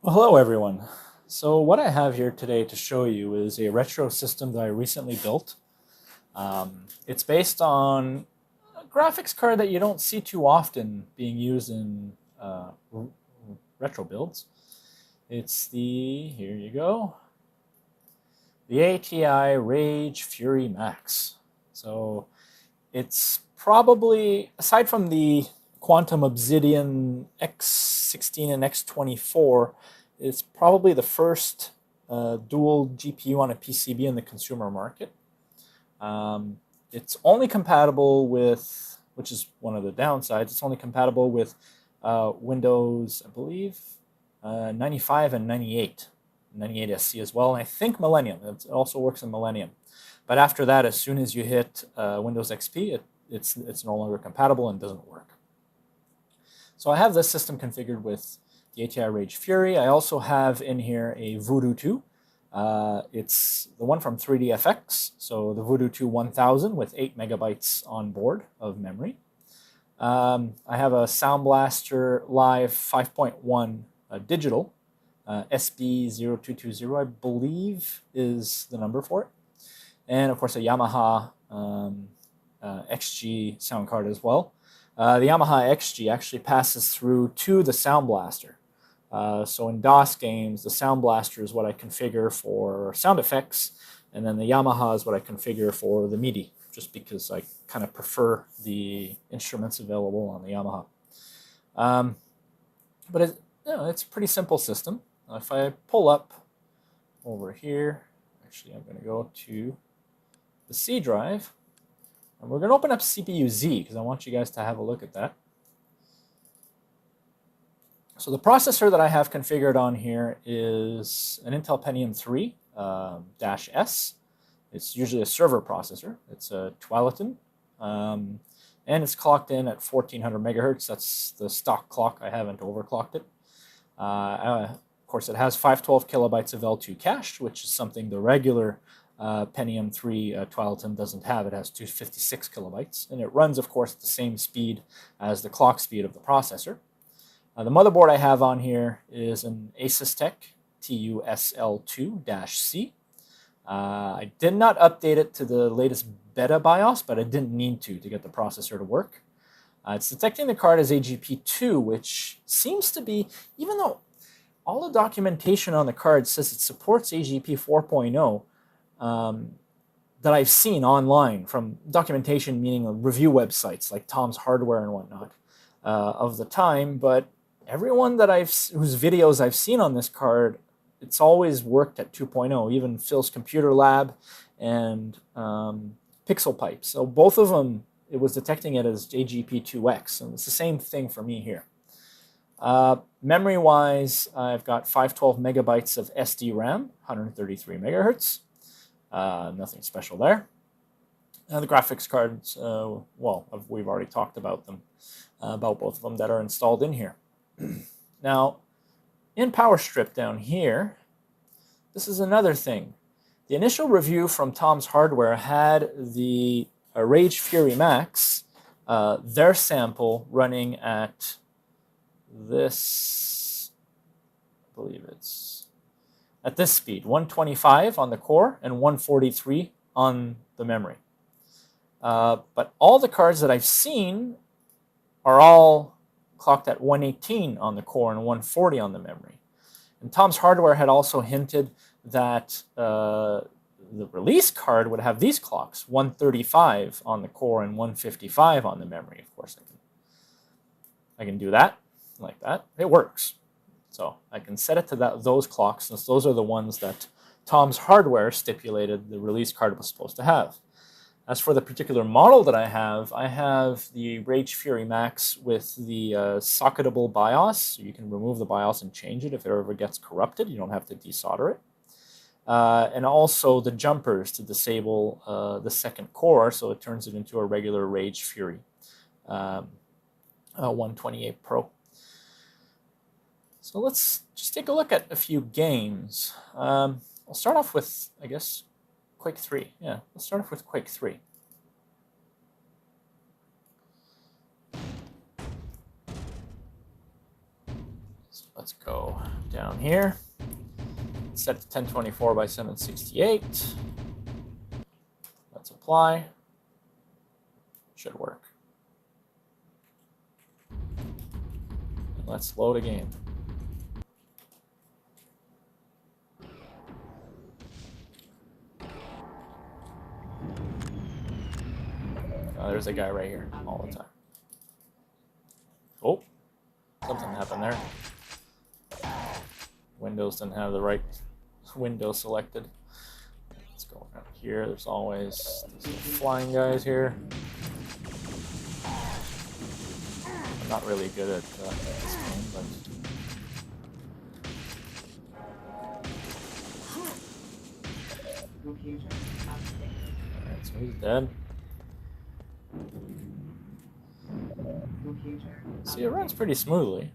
Well, hello everyone. So what I have here today to show you is a retro system that I recently built. It's based on a graphics card that you don't see too often being used in retro builds. It's here you go, the ATI Rage Fury Max. So it's probably, aside from the Quantum Obsidian X16 and X24, it's probably the first dual GPU on a PCB in the consumer market. It's only compatible with, which is one of the downsides, it's only compatible with Windows, I believe, 95 and 98. 98 SC as well, and I think Millennium. It also works in Millennium. But after that, as soon as you hit Windows XP, it's no longer compatible and doesn't work. So I have this system configured with the ATI Rage Fury. I also have in here a Voodoo 2. It's the one from 3DFX, so the Voodoo 2 1000 with 8 megabytes on board of memory. I have a Sound Blaster Live 5.1 digital, SB0220, I believe is the number for it. And of course a Yamaha XG sound card as well. The Yamaha XG actually passes through to the Sound Blaster. So in DOS games, the Sound Blaster is what I configure for sound effects, and then the Yamaha is what I configure for the MIDI, just because I kind of prefer the instruments available on the Yamaha. But it's a pretty simple system. If I pull up over here, actually I'm going to go to the C drive, and we're going to open up CPU-Z because I want you guys to have a look at that. So the processor that I have configured on here is an Intel Pentium 3 -S. It's usually a server processor. It's a Tualatin, and it's clocked in at 1400 megahertz. That's the stock clock. I haven't overclocked it. Of course, it has 512 kilobytes of L2 cache, which is something the regular Pentium 3 Tualatin doesn't have. It has 256 kilobytes, and it runs, of course, at the same speed as the clock speed of the processor. The motherboard I have on here is an Asus Tech TUSL2-C. I did not update it to the latest beta BIOS, but I didn't need to get the processor to work. It's detecting the card as AGP2, which seems to be, even though all the documentation on the card says it supports AGP 4.0, that I've seen online from documentation, meaning review websites like Tom's Hardware and whatnot of the time, but everyone that whose videos I've seen on this card, it's always worked at 2.0, even Phil's Computer Lab and Pixel Pipe. So both of them, it was detecting it as AGP2X, and it's the same thing for me here. Memory-wise, I've got 512 megabytes of SDRAM, 133 megahertz. Nothing special there. The graphics cards, well, we've already talked about them, about both of them that are installed in here. Now, in PowerStrip down here, this is another thing. The initial review from Tom's Hardware had the Rage Fury Max, their sample running at this, I believe it's at this speed, 125 on the core and 143 on the memory. But all the cards that I've seen are all clocked at 118 on the core and 140 on the memory. And Tom's Hardware had also hinted that the release card would have these clocks, 135 on the core and 155 on the memory. Of course, I can do that like that. It works. So I can set it to those clocks, since those are the ones that Tom's Hardware stipulated the release card was supposed to have. As for the particular model that I have the Rage Fury Max with the socketable BIOS, so you can remove the BIOS and change it if it ever gets corrupted. You don't have to desolder it. And also the jumpers to disable the second core, so it turns it into a regular Rage Fury 128 Pro. So let's just take a look at a few games. I'll start off with, I guess, Quake 3. Yeah, let's start off with Quake 3. So let's go Down here, set to 1024 by 768. Let's apply. Should work. And let's load a game. There's a guy right here all the time. Oh, something happened there. Windows didn't have the right window selected. Let's go around here. There's always these flying guys here. I'm not really good at this game, but alright, so he's dead. See, it runs pretty smoothly.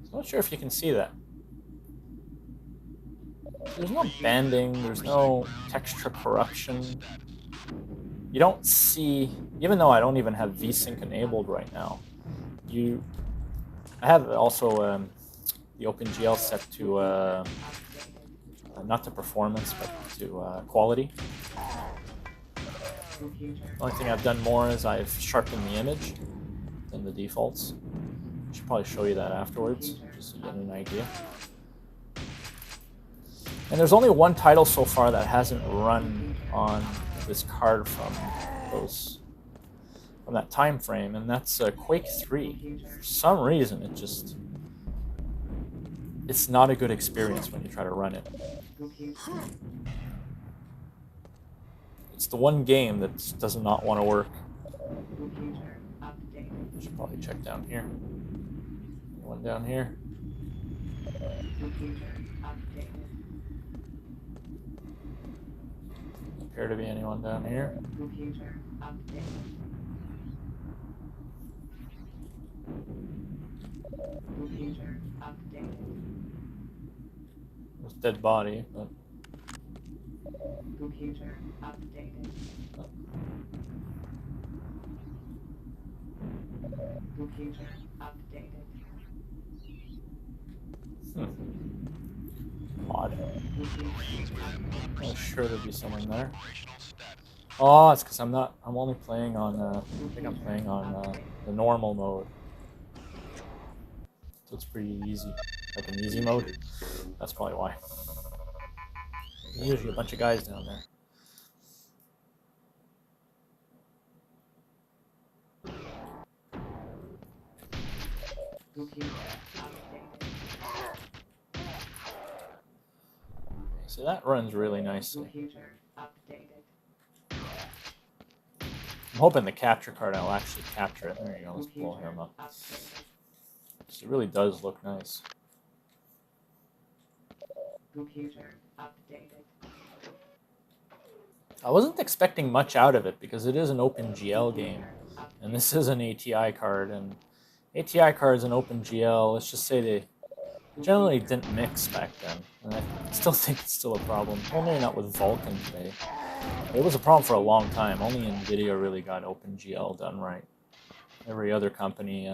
I'm not sure if you can see that. There's no banding, there's no texture corruption. You don't see, even though I don't even have VSync enabled right now, I have also the OpenGL set to, not to performance, but to quality. The only thing I've done more is I've sharpened the image than the defaults. I should probably show you that afterwards, just so you get an idea. And there's only one title so far that hasn't run on this card from that time frame, and that's Quake 3. For some reason, it's not a good experience when you try to run it. It's the one game that does not want to work. I should probably check down here. One down here. Appear to be anyone down here. It's dead body, but computer updated. Computer updated. Odd. I'm sure there'd be someone there. Oh, it's because I'm only playing on, I think I'm playing on the normal mode. So it's pretty easy, like an easy mode. That's probably why. There's usually a bunch of guys down there. So that runs really nicely. I'm hoping the capture card will actually capture it. There you go, let's blow him up. So it really does look nice. I wasn't expecting much out of it because it is an OpenGL game, and this is an ATI card, and ATI cards and OpenGL, let's just say they generally didn't mix back then, and I still think it's still a problem. Only not with Vulkan today. It was a problem for a long time. Only NVIDIA really got OpenGL done right. Every other company,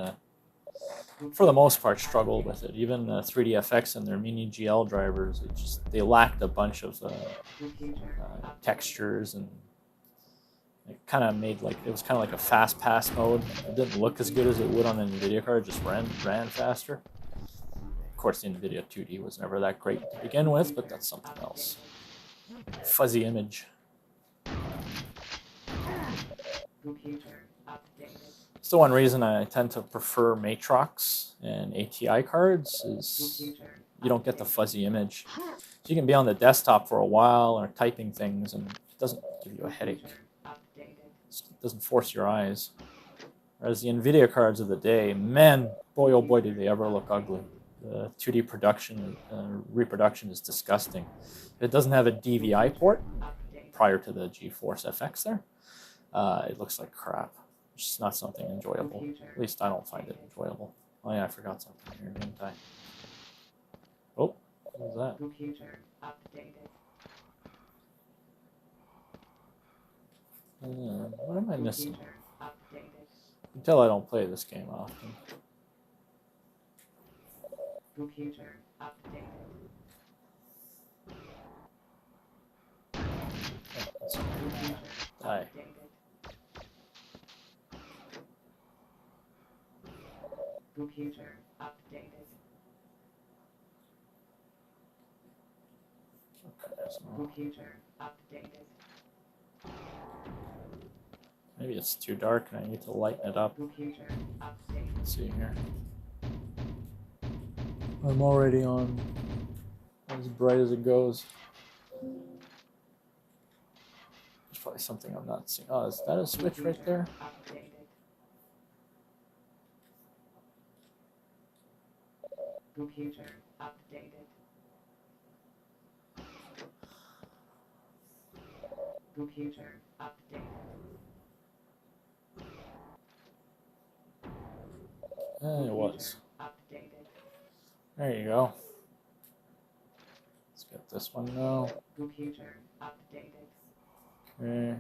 for the most part, struggled with it. Even 3DFX and their mini GL drivers, they lacked a bunch of textures, and it kind of made it was kind of like a fast pass mode. It didn't look as good as it would on an NVIDIA card, it just ran faster. Of course, the NVIDIA 2D was never that great to begin with, but that's something else. Fuzzy image. It's the one reason I tend to prefer Matrox and ATI cards is you don't get the fuzzy image. So you can be on the desktop for a while or typing things and it doesn't give you a headache. It doesn't force your eyes. Whereas the NVIDIA cards of the day, man, boy oh boy did they ever look ugly. The 2D production, reproduction is disgusting. It doesn't have a DVI port prior to the GeForce FX there. It looks like crap. It's just not something enjoyable. At least I don't find it enjoyable. Oh yeah, I forgot something here, didn't I? Oh, What was that? Computer updated. What am I missing? Computer updated. Until I don't play this game often. Computer updated. Oh, that's Computer die. updated. Computer updated. Okay, so Computer updated. maybe it's too dark and I need to lighten it up. Computer updated. Let's see here. I'm already on as bright as it goes. There's probably something I'm not seeing. Oh, is that a switch right there? Updated. Computer updated. Computer updated. It was. Updated. There you go. Let's get this one now. Computer updated. Okay.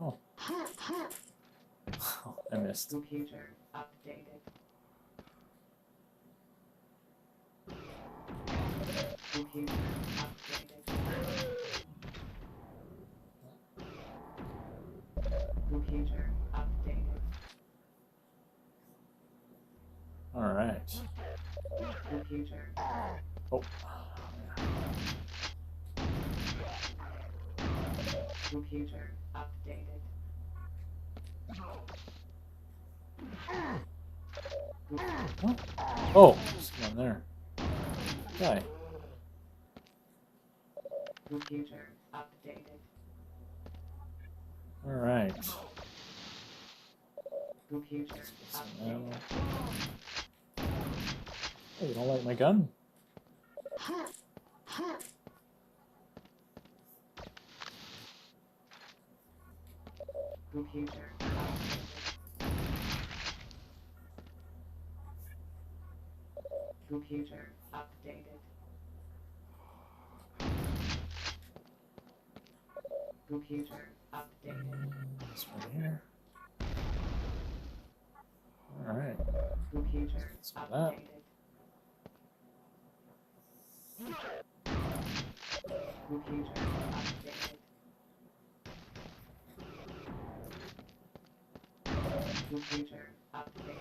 Oh. I missed. Computer updated. Computer updated. Computer updated. All right. Computer. Oh. Computer updated. What? Oh, there's one there. Okay. Computer updated. All right. Computer Some updated. ammo. Oh, you don't like my gun? Computer updated. Computer updated. Computer updated. This one here. All right. Computer Some of that. updated. Computer updated. Computer updated.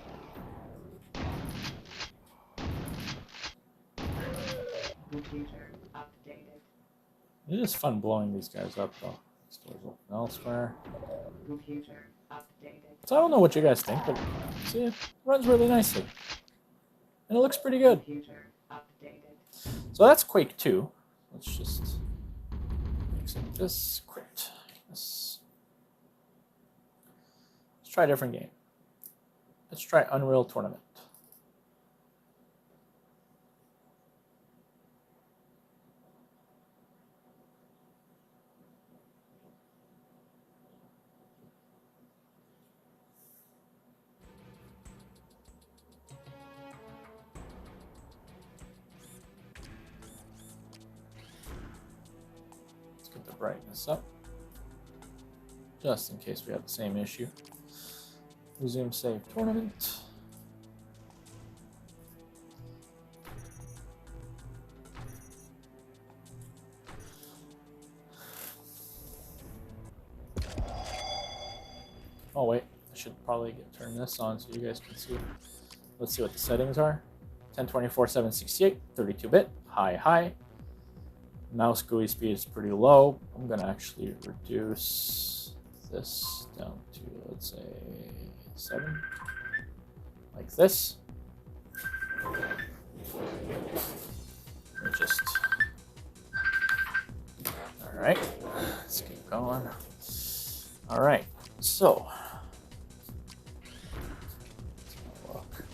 Computer updated. It is fun blowing these guys up, though. This door's open elsewhere. Computer updated. So I don't know what you guys think, but see, it runs really nicely. And it looks pretty good. Computer updated. So that's Quake 2. Let's just exit this, quit this. Let's try a different game. Let's try Unreal Tournament. Let's get the brightness up, just in case we have the same issue. Resume save tournament. Oh wait, I should probably turn this on so you guys can see. Let's see what the settings are. 1024, 768, 32-bit, high. Mouse GUI speed is pretty low. I'm gonna actually reduce this down to, let's say, 7, like this. Just, all right, let's keep going. All right, so, look.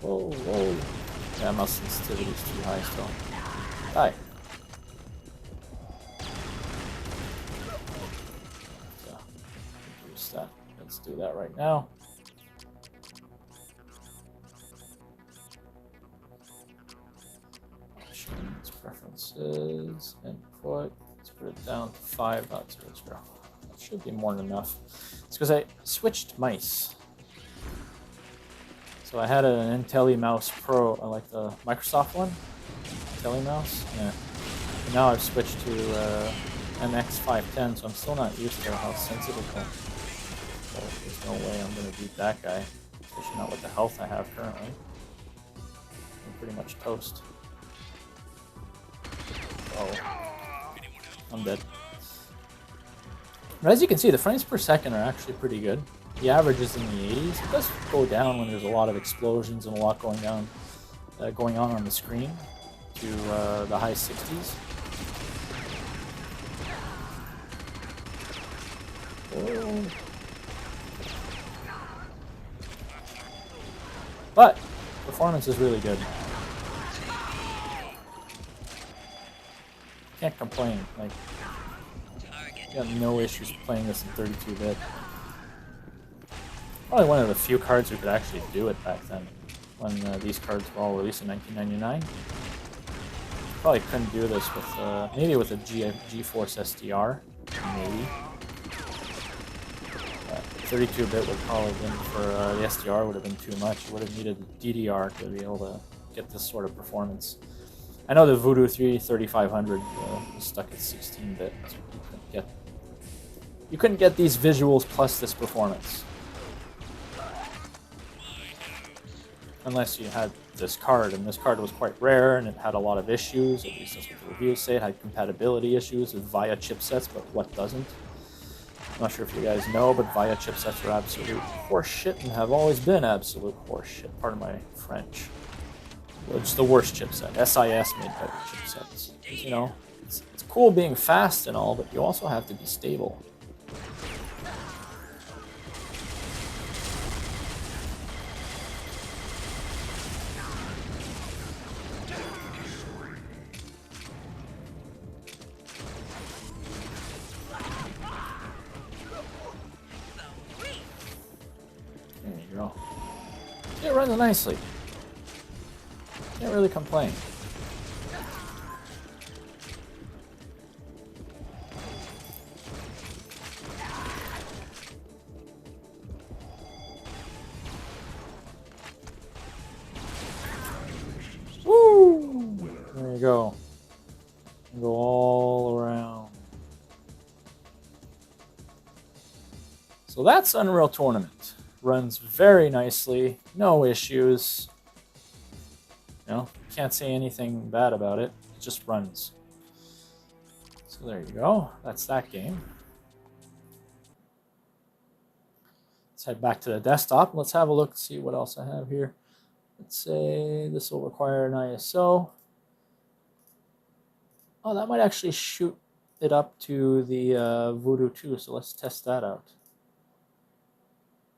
Whoa. Yeah, mouse sensitivity is too high still. Die. So, reduce that. Let's do that right now. Preferences, input. Let's put it down to 5. That should be more than enough. It's because I switched mice. So I had an Intelli Mouse Pro. I like the Microsoft one. Intelli Mouse. Yeah. And now I've switched to MX 510, so I'm still not used to how sensitive it is. So there's no way I'm going to beat that guy, especially not with the health I have currently. I'm pretty much toast. Oh, I'm dead. But as you can see, the frames per second are actually pretty good. The average is in the 80s. It does go down when there's a lot of explosions and a lot going on the screen to the high 60s. Oh. But performance is really good. Can't complain. Like, you got no issues playing this in 32-bit. Probably one of the few cards who could actually do it back then, when these cards were all released in 1999. Probably couldn't do this with maybe with a GeForce SDR, maybe. 32-bit would probably have been for the SDR would have been too much. You would have needed the DDR to be able to get this sort of performance. I know the Voodoo 3 3500 was stuck at 16-bit, so you couldn't get these visuals plus this performance. Unless you had this card, and this card was quite rare, and it had a lot of issues, at least that's what the reviews say. It had compatibility issues with VIA chipsets, but what doesn't? I'm not sure if you guys know, but VIA chipsets are absolute horseshit and have always been absolute horseshit. Pardon my French. It's the worst chipset. SIS made better chipsets. You know, it's cool being fast and all, but you also have to be stable. There you go. It runs nicely. Can't really complain. Woo! There you go. Go all around. So that's Unreal Tournament. Runs very nicely, no issues. You know, can't say anything bad about it. It just runs. So there you go. That's that game. Let's head back to the desktop. Let's have a look and see what else I have here. Let's say this will require an ISO. Oh, that might actually shoot it up to the Voodoo 2, so let's test that out.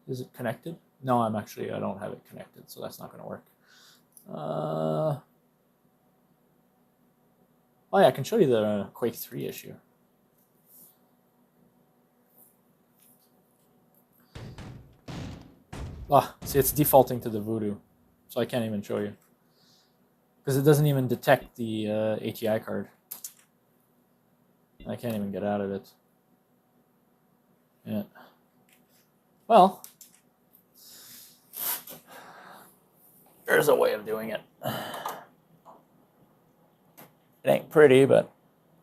Is it connected? No, I don't have it connected, so that's not going to work. Oh yeah, I can show you the Quake 3 issue. Ah, see, it's defaulting to the Voodoo, so I can't even show you. Because it doesn't even detect the ATI card. I can't even get out of it. Yeah. Well, there's a way of doing it. It ain't pretty, but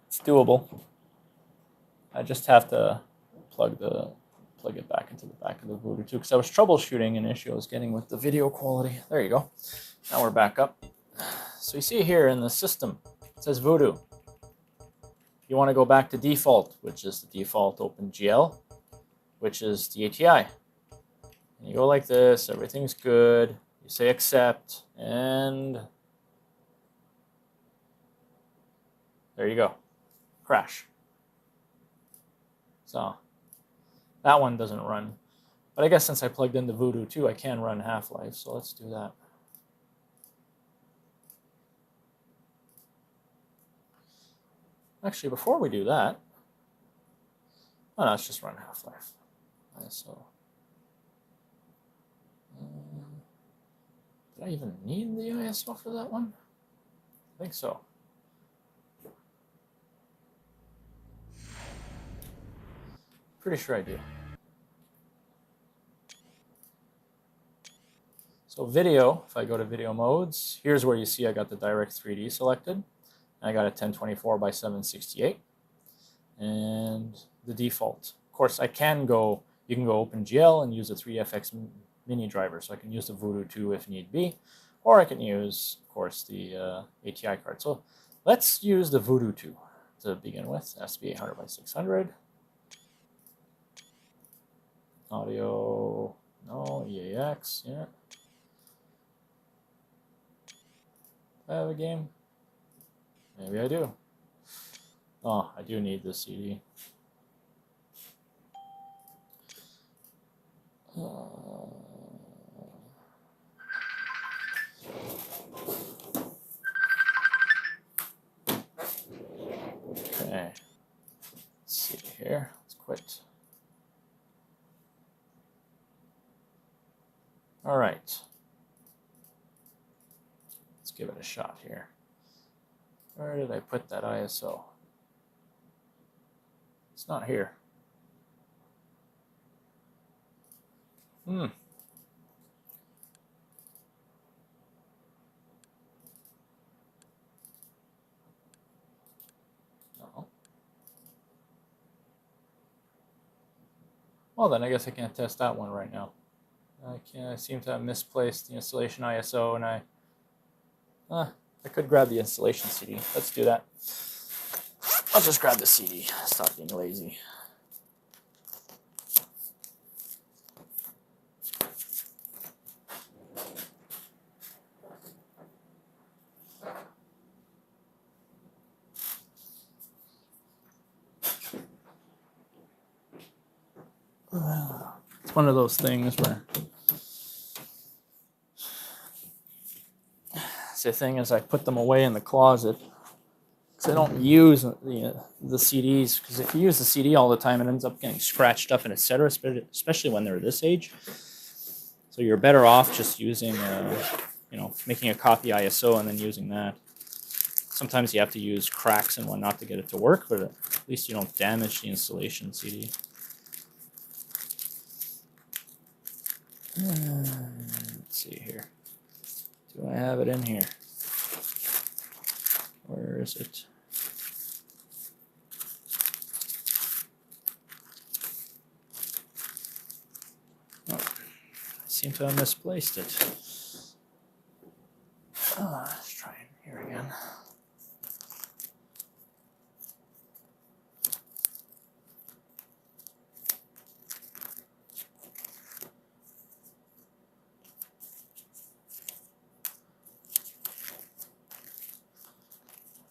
it's doable. I just have to plug it back into the back of the Voodoo 2 because I was troubleshooting an issue I was getting with the video quality. There you go. Now we're back up. So you see here in the system, it says Voodoo. You want to go back to default, which is the default OpenGL, which is the ATI. And you go like this, everything's good. You say accept, and there you go. Crash. So that one doesn't run. But I guess since I plugged in the Voodoo 2, I can run Half-Life, so let's do that. Actually, before we do that, oh no, let's just run Half-Life. ISO. Did I even need the ISO for that one? I think so. Pretty sure I do. So video, if I go to video modes, here's where you see I got the Direct 3D selected. And I got a 1024 by 768. And the default. Of course, you can go OpenGL and use a 3FX mini driver. So I can use the Voodoo 2 if need be. Or I can use, of course, the ATI card. So let's use the Voodoo 2 to begin with. SB 800 by 600. Audio, no, EAX, yeah. I have a game? Maybe I do. Oh, I do need the CD. Okay. Let's see here. Let's quit. All right. Let's give it a shot here. Where did I put that ISO? It's not here. No. Well, then I guess I can't test that one right now. I seem to have misplaced the installation ISO, and I could grab the installation CD. Let's do that. I'll just grab the CD. Stop being lazy. It's one of those things where the thing is I put them away in the closet because I don't use the CDs, because if you use the CD all the time it ends up getting scratched up and etc., especially when they're this age. So you're better off just using making a copy ISO and then using that. Sometimes you have to use cracks and whatnot to get it to work, but at least you don't damage the installation CD. Let's see here. Do I have it in here? Where is it? Oh, I seem to have misplaced it. Let's try it here again.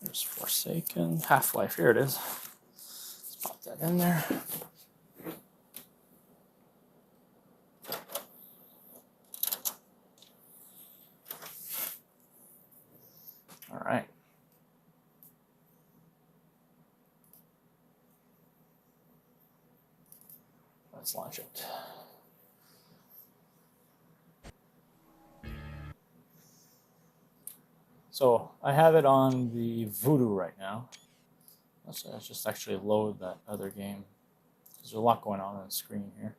There's Forsaken, Half-Life, here it is. Let's pop that in there. All right. Let's launch it. So I have it on the Voodoo right now. Let's just actually load that other game. There's a lot going on the screen here.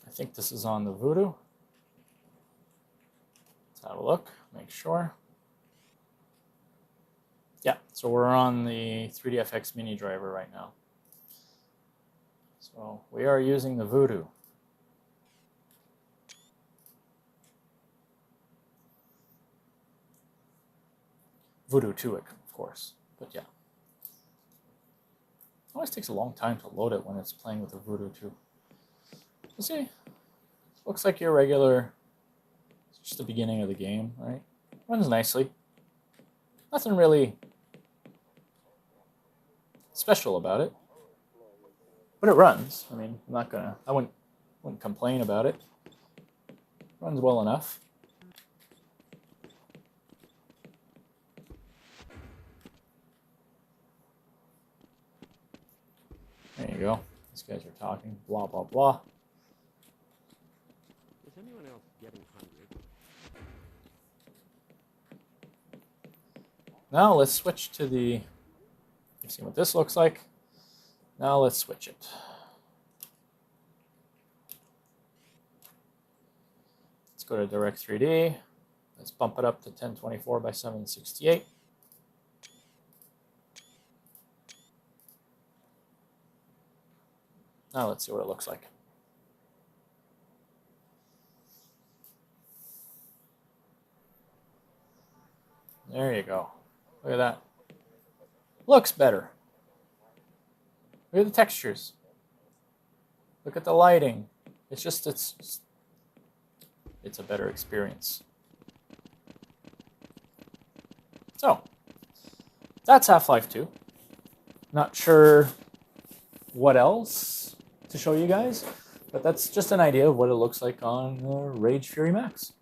I think this is on the Voodoo. Let's have a look, make sure. Yeah, so we're on the 3DFX mini driver right now. So we are using the Voodoo. Voodoo 2, of course, but yeah. It always takes a long time to load it when it's playing with the Voodoo 2. Let's see. Looks like your regular, it's just the beginning of the game, right? Runs nicely. Nothing really special about it, but it runs. I mean, I wouldn't complain about it. Runs well enough. you go. These guys are talking. Blah, blah, blah. Is anyone else getting hungry? Now let's switch to the... You've seen what this looks like. Now let's switch it. Let's go to Direct 3D. Let's bump it up to 1024 by 768. Now let's see what it looks like. There you go. Look at that. Looks better. Look at the textures. Look at the lighting. It's a better experience. So, that's Half-Life 2. Not sure what else to show you guys, but that's just an idea of what it looks like on Rage Fury MAXX.